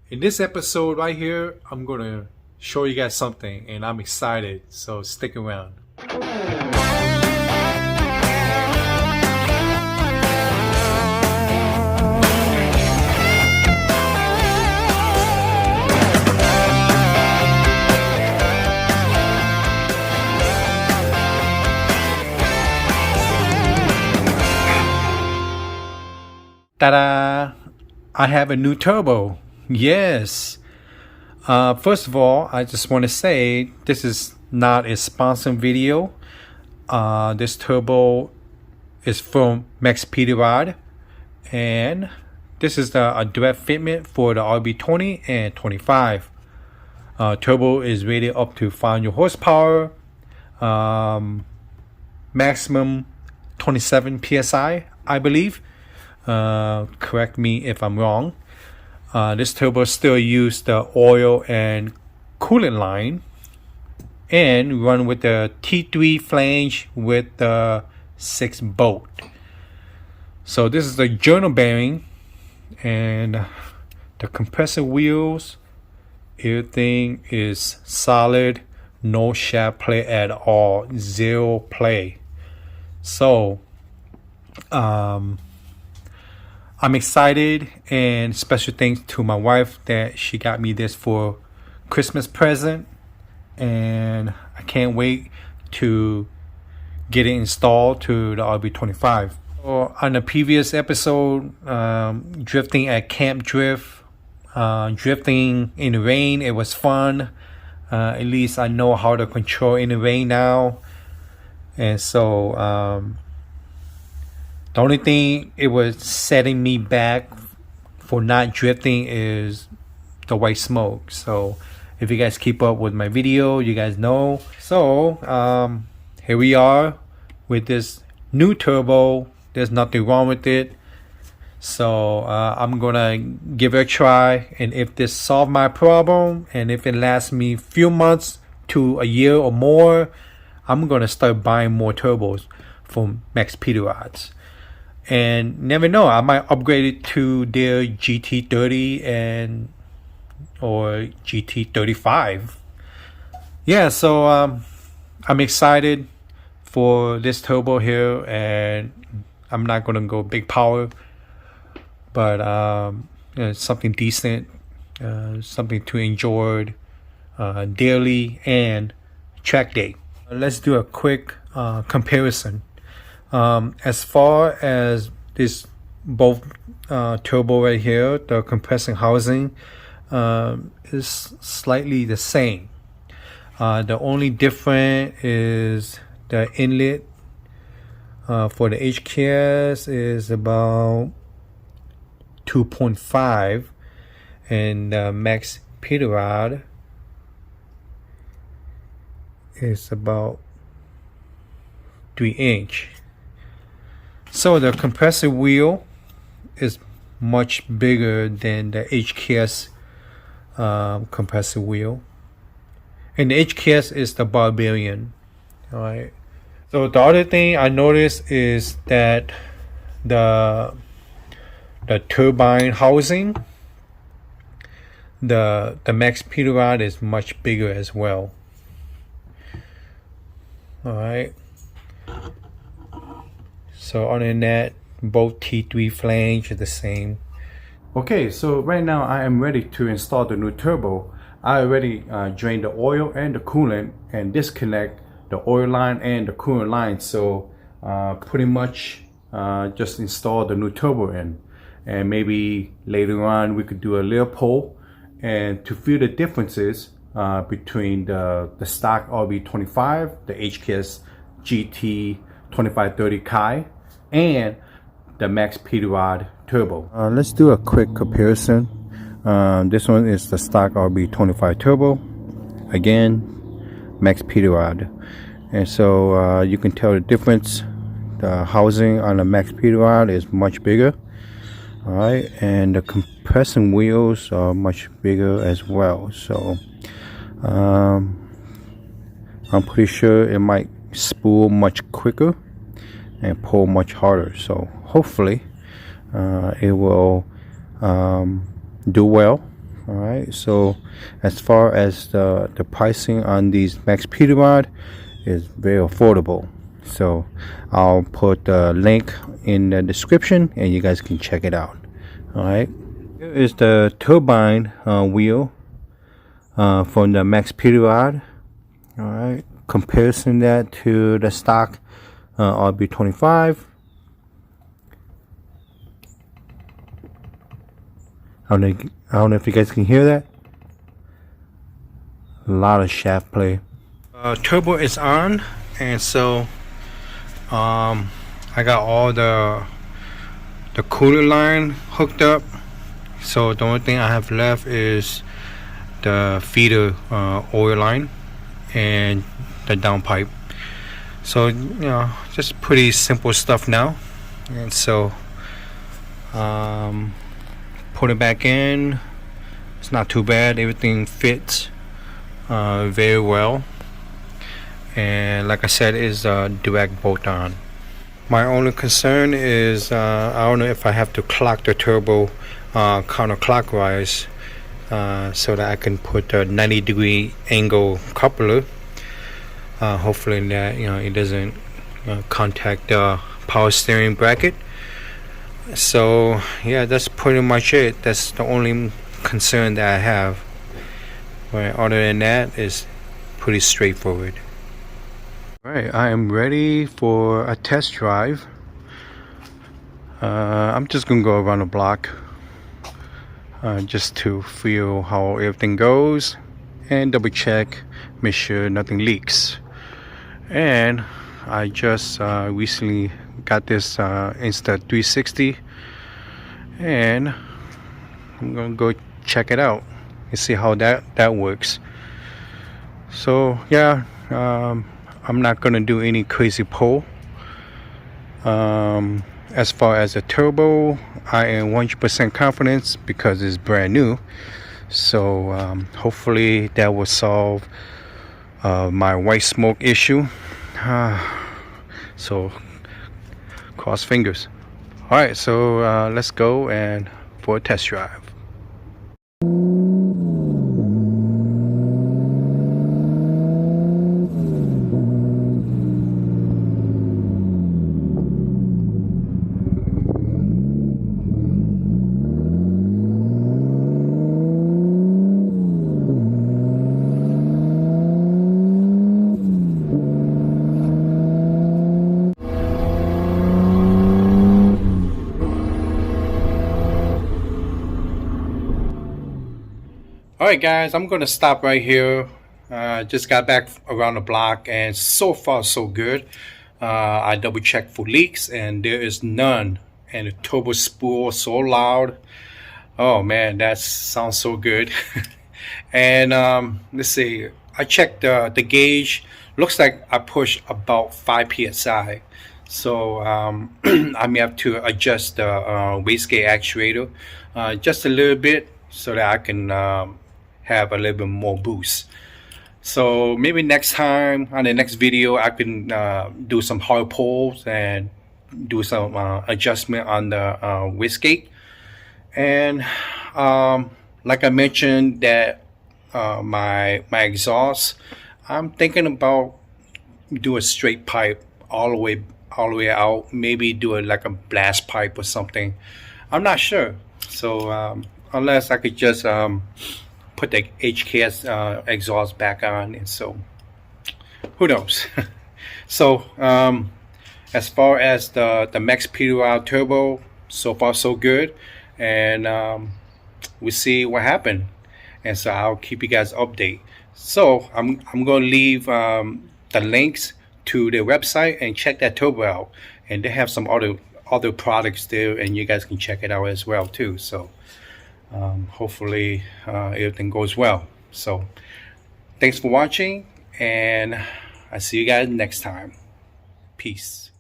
In this episode right here, I'm gonna show you guys something and I'm excited, so stick around. Ta-da! I have a new turbo. Yes. First of all, I just want to say this is not a sponsored video. This turbo is from Maxpeedingrods, and this is a direct fitment for the RB20 and 25. Turbo is rated up to 500 horsepower, maximum 27 psi, I believe. Correct me if I'm wrong. This turbo still uses the oil and coolant line and run with the T3 flange with the 6 bolt. So this is the journal bearing, and the compressor wheels, everything is solid, no shaft play at all, zero play. So I'm excited, and special thanks to my wife that she got me this for Christmas present, and I can't wait to get it installed to the RB25. On the previous episode, drifting at Camp Drift, drifting in the rain, it was fun. At least I know how to control in the rain now, and so the only thing it was setting me back for not drifting is the white smoke. So if you guys keep up with my video, you guys know. So here we are with this new turbo. There's nothing wrong with it. So I'm gonna give it a try, and if this solves my problem, and if it lasts me a few months to a year or more, I'm gonna start buying more turbos from Maxpeedingrods. And never know, I might upgrade it to their GT30 and or GT35. Yeah, so I'm excited for this turbo here, and I'm not gonna go big power, but it's something decent, something to enjoy daily and track day. Let's do a quick comparison. As far as this both turbo right here, the compressing housing is slightly the same. The only difference is the inlet for the HKS is about 2.5, and the Maxpeedingrods is about 3-inch. So the compressor wheel is much bigger than the HKS compressor wheel, and the HKS is the Barbarian. All right. So the other thing I noticed is that the turbine housing, the Maxpeedingrods is much bigger as well. All right. So other than that, both T3 flange are the same. Okay, so right now I am ready to install the new turbo. I already drained the oil and the coolant and disconnect the oil line and the coolant line. So pretty much just install the new turbo in. And maybe later on we could do a little poll and to feel the differences between the stock RB25, the HKS GT 2530 Kai, and the Maxpeedingrods turbo. Let's do a quick comparison. This one is the stock RB25 turbo, again Maxpeedingrods, and so you can tell the difference. The housing on the Maxpeedingrods is much bigger, all right, and the compressing wheels are much bigger as well. So I'm pretty sure it might spool much quicker and pull much harder, so hopefully it will do well All right, so as far as the pricing on these Maxpeedingrods is very affordable. So I'll put the link in the description and you guys can check it out. All right, here is the turbine wheel from the Maxpeedingrod. All right, comparison that to the stock RB25. I don't know if you guys can hear that. A lot of shaft play. Turbo is on, and so I got all the cooler line hooked up. So the only thing I have left is the feeder oil line and the downpipe. So just pretty simple stuff now. And so put it back in. It's not too bad. Everything fits very well, and like I said, is direct bolt on. My only concern is I don't know if I have to clock the turbo counterclockwise so that I can put a 90-degree angle coupler. Hopefully that it doesn't contact the power steering bracket. So yeah, that's pretty much it. That's the only concern that I have. But other than that, it's pretty straightforward. Alright, I am ready for a test drive. I'm just gonna go around the block just to feel how everything goes and double check, make sure nothing leaks. And I just recently got this Instag360, and I'm gonna go check it out and see how that works. So yeah, I'm not gonna do any crazy pull. As far as the turbo, I am 100% confident because it's brand new. So hopefully that will solve my white smoke issue. So cross fingers. All right, so let's go and for a test drive. Alright guys, I'm gonna stop right here. Just got back around the block and so far so good. I double checked for leaks and there is none, and the turbo spool so loud. Oh man, that sounds so good. And let's see, I checked the gauge. Looks like I pushed about 5 psi. So I may have to adjust the wastegate actuator just a little bit so that I can have a little bit more boost. So maybe next time on the next video I can do some hard pulls and do some adjustment on the wastegate. And like I mentioned that my exhaust, I'm thinking about do a straight pipe all the way out, maybe do it like a blast pipe or something. I'm not sure. So unless I could just put the HKS exhaust back on, and so who knows. So as far as the Maxpeedingrod turbo, so far so good, and we'll see what happened, and so I'll keep you guys update. So I'm gonna leave the links to their website and check that turbo out, and they have some other products there, and you guys can check it out as well too. So hopefully everything goes well. So thanks for watching, and I see you guys next time. Peace.